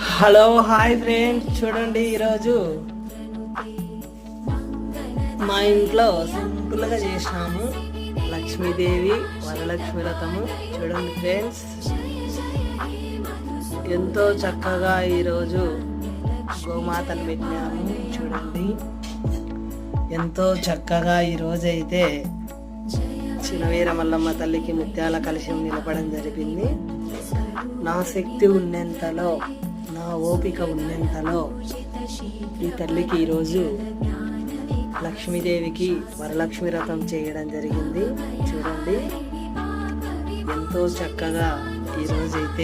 Hello hi friends, చూడండి ఈరోజు మా ఇంట్లో సింపుల్గా చేసినాము లక్ష్మీదేవి వరలక్ష్మి వ్రతము. చూడండి ఫ్రెండ్స్, ఎంతో చక్కగా ఈరోజు గోమాతను పెట్టినాము. చూడండి ఎంతో చక్కగా ఈరోజైతే చినవీర మల్లమ్మ తల్లికి ముత్యాల కలశం నిలపడం జరిగింది. నా శక్తి ఉన్నంతలో, నా ఓపిక ఉన్నంతలో ఈ తల్లికి ఈరోజు లక్ష్మీదేవికి వరలక్ష్మి వ్రతం చేయడం జరిగింది. చూడండి ఎంతో చక్కగా ఈరోజైతే